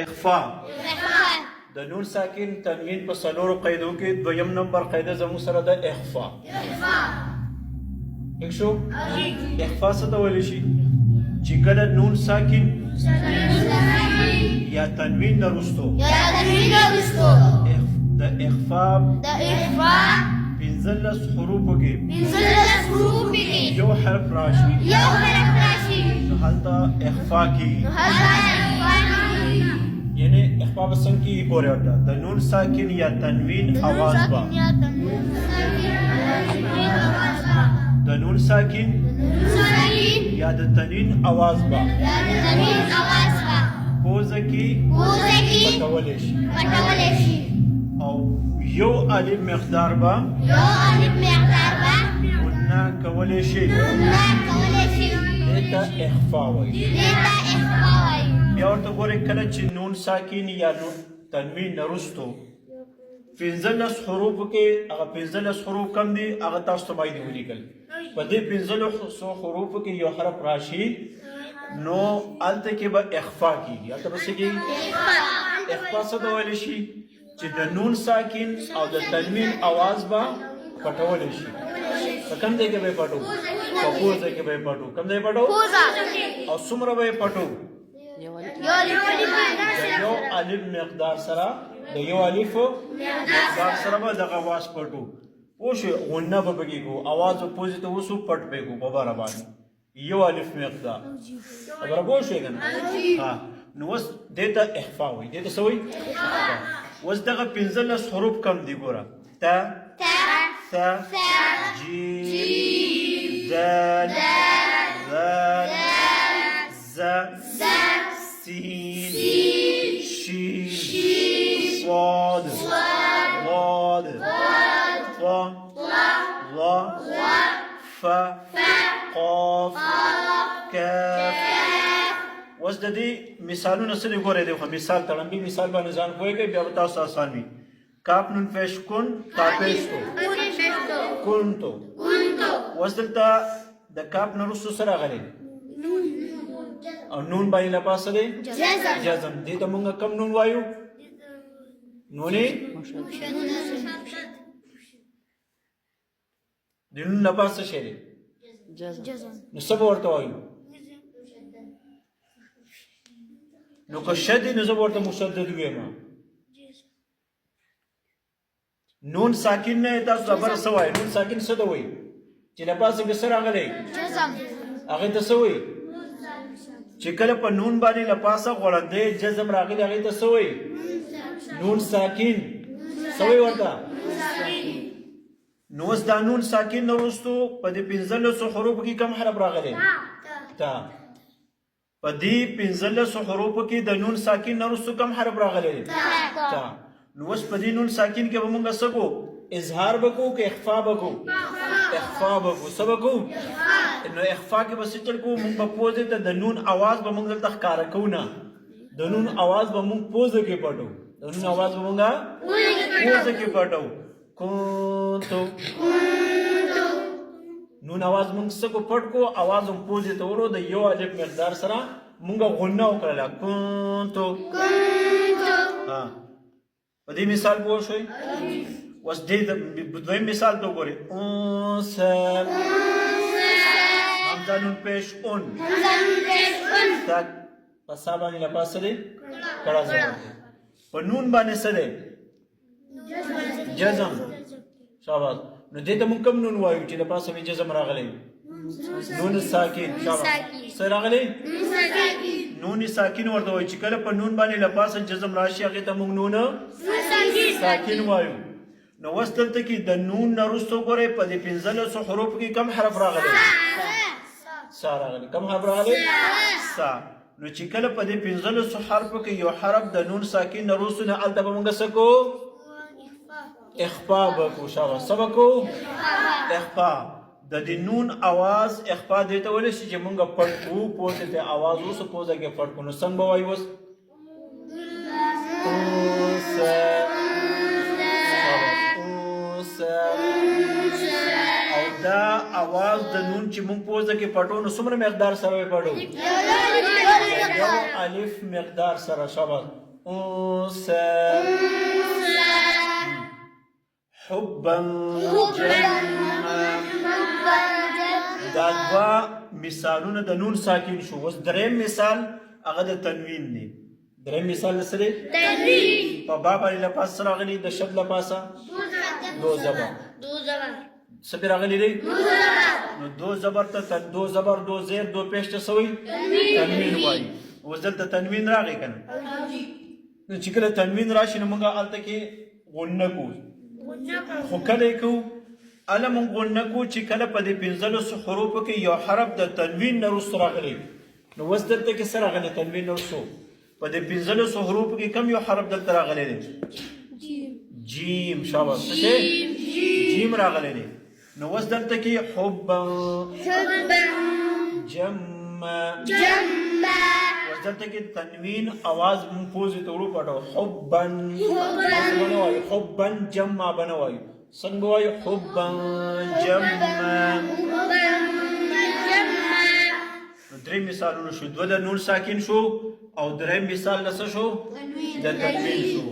اخفا د نون ساکن تنوین په څلورو قاعدو کې دویم نمبر قاعده زموږ سره ده اخفا. ٹھیک شو؟ اخفا څه ته ویلی شي چې کله نون ساکن یا تنوین نه وروستو د اخفا پنځلس حروفو کې یو حرف راشي نو هلته اخفا کېږي. یعنی اخفا به څنګه کېږي ګورئ ورته د نون ساکن یا تنوین اواز به د نون ساکن یا د تنوین اواز به پوزه کې پټولی شي او یو الف مقدار به غنه کولی شي دې ته اخفا وایي. بیا ورته ګورئ کله چې نون ساکن یا تنوین نه وروستو پنځلس حروفو کې هغه پنځلس حروف کم دي هغه تاسو ته باید ولیکل په دې پنځلسو حروفو کې یو حرف راشي نو هلته کې به اخفا کېږي. هلته به څه کېږي اخفا څه ته ویلی شي چې د نون ساکن او د تنوین اواز به پټولی شي. په کوم ځای کې به یې پټو په پوزه کې به یې پټو کوم ځای پټو او څومره به یې پټو د یو الف مقدار سره د یو الف مقدار سره به دغه اواز پټو پوه شوې غنه به پکې کړو اواز به پوزې ته وسو پټ به یې کړو په بره باندې یو الف مقدار خبره پوه شوې که نه ها نو اوس دې ته اخفا وایي دې ته څه وایي اوس دغه پنځلس حروف کم دي ګوره تا ث جیم دال ذال ز سين شين صاد ضاد ط ظ ف قاف كاف. اوس د دې مثالونه څه دي ګورئ دی خو مثال تړمبي مثال باندې ځان پوهېږئ بیا به تاسو آسان وي. کاف نون پیش کن تا پیش تو کنتو. اوس دلته د کاف نه وروسته څه راغلی او نون باندې لپاسه دی جزم. دې ته مونږ کم نون وایو نونې د نون لپاسه شی دی نو څه به ورته وایو نو که شد دی نو زه به ورته مشدد ویم. نون ساکن نه تاسو خبره څه وایي نون ساکن څه ته وایي چې لپاسه کې څه راغلی هغې ته څه وایي چې کله په نون باندې لپاسه غوړندی جزم راغلی هغې ته څه وایي نون ساکن څه وایي ورته. نو اوس دا نون ساکن نه وروستو په دې پنځلسو حروفو کې کم حرف راغلی تا په دې پنځلسو حروفو کې د نون ساکن نه وروستو کم حرف راغلی تا. نو اوس په دې نون ساکن کې به مونږ څه کوو اظهار به کوو که اخفا به کوو اخفا به کوو څه به کوو نو اخفا کې به څه چل کوو مونږ به پوزې ته د نون اواز به مونږ دلته ښکاره کوو نه د نون اواز به مونږ پوزه کې پټو د نون اواز به مونږ پوزه کې پټو کنتو نون اواز مونږ څه کو پټ کو اواز هم پوزې ته ورو د یو الف مقدار سره مونږ غنه وکړله کنتو ها په دې مثال پوه شوئ. اوس دې دویم مثال ته وګورئ انثى حمزه نون پیش اون تک په سا باندې لپاسه دی کړه زبر دی په نون باندې څه دی جزم شاباش. نو دې ته مونږ کوم نون وایو چې لپاسه وي جزم راغلی نون ساکن شاباش څه راغلی نون ساکن ورته وایي چې کله په نون باندې لپاسه جزم راشي هغې ته مونږ نون ساکن وایو. نو اوس دلته کې د نون نه وروسته ګورئ په دې پنځلسو حروفو کې کم حرف راغلی سا راغلی کم حرف راغلی سا. نو چې کله په دې پنځلسو حرفو کې یو حرف د نون ساکن نه وروسته نه هلته به مونږ څه کوو اخفا به کوو شاباش څه به کوو اخفا. د دې نون اواز اخفا دې ته ویلی شي چې مونږ پټ کوو پوزې ته اواز وروسته پوزه کې پټ کوو نو څنګه به وایو اوس او دا اواز د نون چې مونږ پوزه کې پټو نو څومره مقدار سره یې پټو یو الف مقدار سره شاباش أنثى حبا دا دوا مثالونه د نون ساکن شو. اوس دریم مثال هغه د تنوین دی. دریم مثال څه دی؟ تنوین. په با باندې لپاس سره راغلی د شد لپاسه دو زبر. څه پرې راغلی دی؟ نو دو زبر ته دو زبر دو زیر دو پیش ته څه وایي؟ تنوین وایي. اوس دلته تنوین راغی که نه؟ نو چې کله تنوین راشي نو موږ هلته کې غنه کوو. خو کله یې کوو هله موږ غنه کوو چې کله په دې 15 حروفو کې یو حرف د تنوین نه وروسته راغلی. نو اوس دلته کې څه راغلی؟ تنوین نه وروسته په دې 15 حروفو کې کوم یو حرف دلته راغلی دی؟ جیم. شاباس. څه شی؟ جیم راغلی دی. نو اوس دلته کې حبا جمع. اوس دلته کې تنوین اواز مونږ پوزې ته ورو پټو. حبا بنه وایو، حبا جمع بنه وایو. څنګه وایو؟ حبا جمع. نو درې مثالونه شو. دوه د نون ساکن شو او دریم مثال د څه شو؟ د تنوین شو.